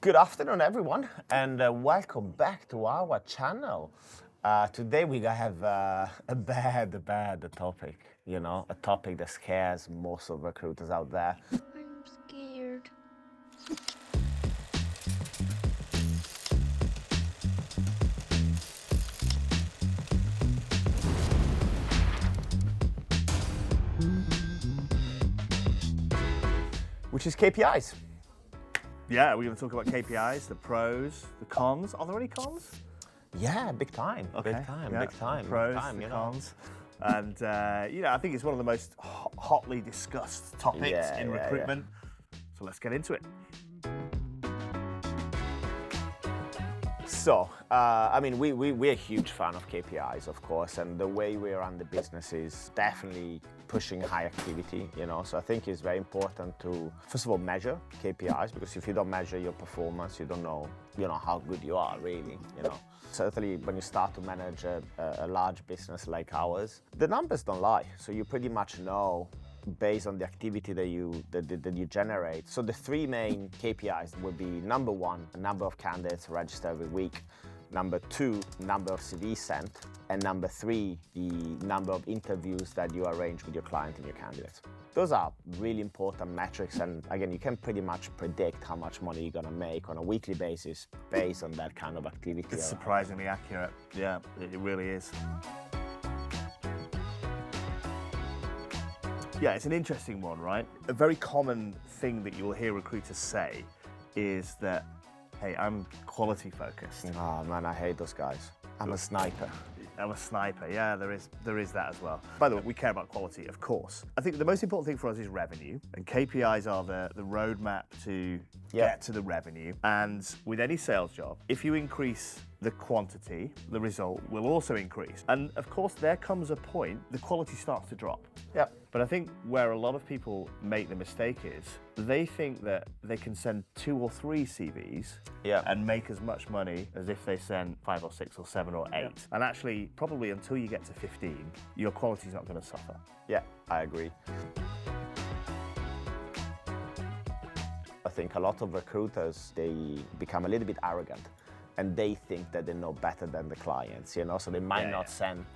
Good afternoon, everyone, and welcome back to our channel. Today we have a bad topic, a topic that scares most of recruiters out there. I'm scared. Which is KPIs. Yeah, we're going to talk about KPIs, the pros, the cons. Are there any cons? Yeah, big time. Okay. Big time. Yeah, Big time. The pros, big time, the cons. And, I think it's one of the most hotly discussed topics in recruitment. So let's get into it. So, we're a huge fan of KPIs, of course, and the way we run the business is definitely pushing high activity, So I think it's very important to, first of all, measure KPIs, because if you don't measure your performance, you don't know, how good you are, really, Certainly, when you start to manage a large business like ours, the numbers don't lie. So you pretty much know based on the activity that you generate. So the three main KPIs would be number one, the number of candidates registered every week. Number two, number of CVs sent. And number three, the number of interviews that you arrange with your client and your candidates. Those are really important metrics, and again, you can pretty much predict how much money you're gonna make on a weekly basis based on that kind of activity. It's surprisingly accurate. Yeah, it really is. Yeah, it's an interesting one, right? A very common thing that you'll hear recruiters say is that, hey, I'm quality focused. Oh man, I hate those guys. I'm a sniper. I'm a sniper, yeah, there is that as well. By the way, we care about quality, of course. I think the most important thing for us is revenue, and KPIs are the roadmap to get to the revenue. And with any sales job, if you increase the quantity, the result will also increase. And of course, there comes a point, the quality starts to drop. Yeah. But I think where a lot of people make the mistake is they think that they can send 2 or 3 CVs and make as much money as if they send 5 or 6 or 7 or 8. Yeah. And actually, probably until you get to 15, your quality's not going to suffer. Yeah, I agree. I think a lot of recruiters, they become a little bit arrogant and they think that they know better than the clients, So they might not send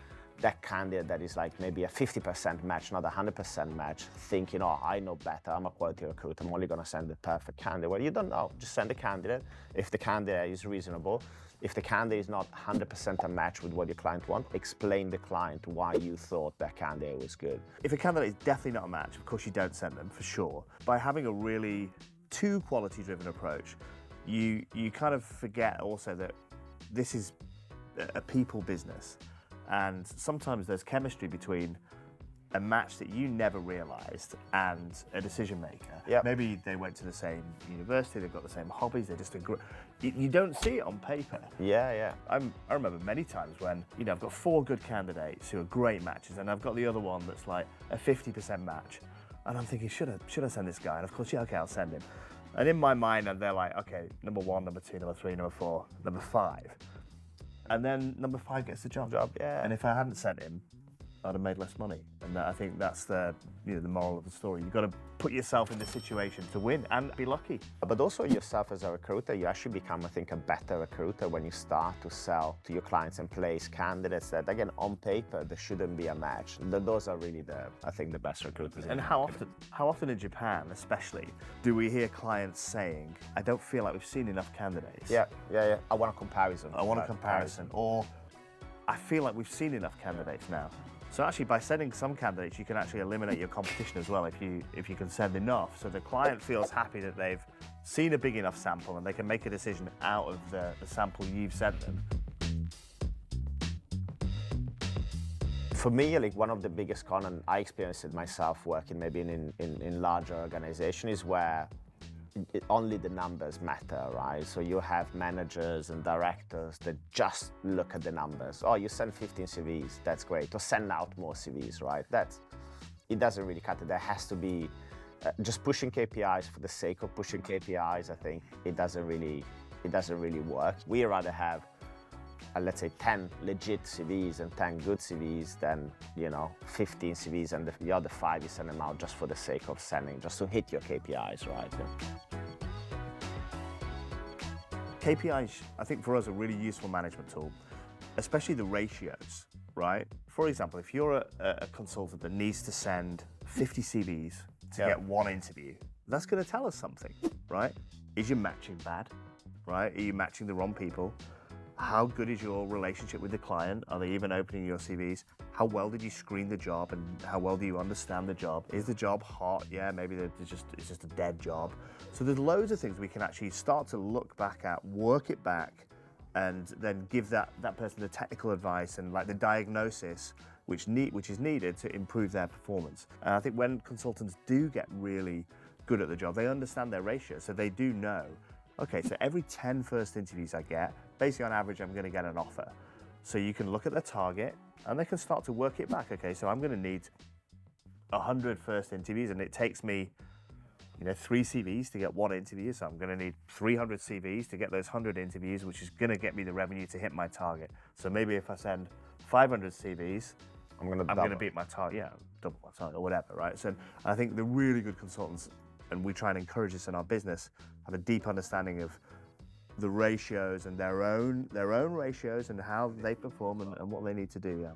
that candidate that is like maybe a 50% match, not a 100% match, thinking, oh, I know better, I'm a quality recruiter, I'm only gonna send the perfect candidate. Well, you don't know, just send the candidate. If the candidate is reasonable, if the candidate is not 100% a match with what your client wants, explain the client why you thought that candidate was good. If a candidate is definitely not a match, of course you don't send them, for sure. By having a really too quality-driven approach, you kind of forget also that this is a people business. And sometimes there's chemistry between a match that you never realized and a decision maker. Yep. Maybe they went to the same university, they've got the same hobbies, they're just you don't see it on paper. Yeah. I remember many times when, I've got 4 good candidates who are great matches, and I've got the other one that's like a 50% match. And I'm thinking, should I send this guy? And of course, okay, I'll send him. And in my mind, they're like, okay, number 1, number 2, number 3, number 4, number 5. And then number 5 gets the job. Yeah. And if I hadn't sent him, I'd have made less money. And I think that's the moral of the story. You've got to put yourself in the situation to win and be lucky. But also yourself as a recruiter, you actually become, I think, a better recruiter when you start to sell to your clients and place candidates that, again, on paper, there shouldn't be a match. Those are really the best recruiters. And how often in Japan, especially, do we hear clients saying, I don't feel like we've seen enough candidates? Yeah. I want a comparison. Or I feel like we've seen enough candidates now. So actually, by sending some candidates, you can actually eliminate your competition as well if you can send enough. So the client feels happy that they've seen a big enough sample and they can make a decision out of the sample you've sent them. For me, like one of the biggest cons, and I experienced it myself working maybe in larger organizations, is where only the numbers matter, right? So you have managers and directors that just look at the numbers. Oh, you send 15 CVs, that's great. Or send out more CVs, right? It doesn't really cut it. There has to be just pushing KPIs for the sake of pushing KPIs. I think it doesn't really work. We rather have let's say 10 legit CVs and 10 good CVs than 15 CVs and the other 5 you send them out just for the sake of sending, just to hit your KPIs, right? KPIs, I think for us, are a really useful management tool, especially the ratios, right? For example, if you're a consultant that needs to send 50 CVs to get one interview, that's going to tell us something, right? Is your matching bad, right? Are you matching the wrong people? How good is your relationship with the client? Are they even opening your CVs? How well did you screen the job and how well do you understand the job? Is the job hot? Yeah, maybe it's just a dead job. So there's loads of things we can actually start to look back at, work it back, and then give that person the technical advice and like the diagnosis which is needed to improve their performance. And I think when consultants do get really good at the job, they understand their ratio, so they do know, okay, so every 10 first interviews I get, basically on average, I'm gonna get an offer. So you can look at the target and they can start to work it back. Okay, so I'm gonna need 100 first interviews and it takes me 3 CVs to get 1 interview. So I'm gonna need 300 CVs to get those 100 interviews, which is gonna get me the revenue to hit my target. So maybe if I send 500 CVs, I'm gonna beat my target, double my target or whatever, right? So I think the really good consultants, and we try and encourage this in our business, have a deep understanding of the ratios and their own ratios and how they perform and what they need to do.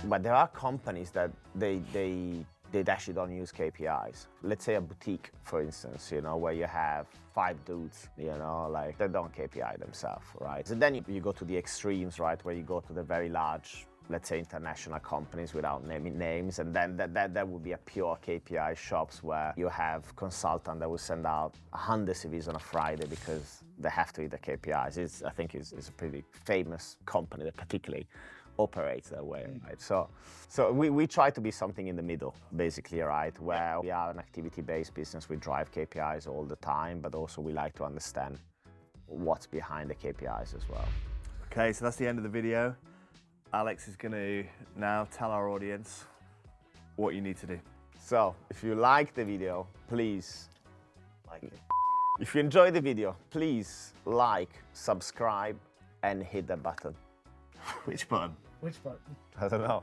But there are companies that they actually don't use KPIs. Let's say a boutique, for instance, where you have 5 dudes, like they don't KPI themselves, right? So then you go to the extremes, right, where you go to the very large, let's say international companies without naming names, and then that would be a pure KPI shops where you have consultant that will send out 100 CVs on a Friday because they have to hit the KPIs. I think it's a pretty famous company that particularly operates that way, right? So we try to be something in the middle, basically, right? Where we are an activity-based business, we drive KPIs all the time, but also we like to understand what's behind the KPIs as well. Okay, so that's the end of the video. Alex is going to now tell our audience what you need to do. So, if you like the video, please like it. If you enjoyed the video, please like, subscribe, and hit that button. Which button? I don't know.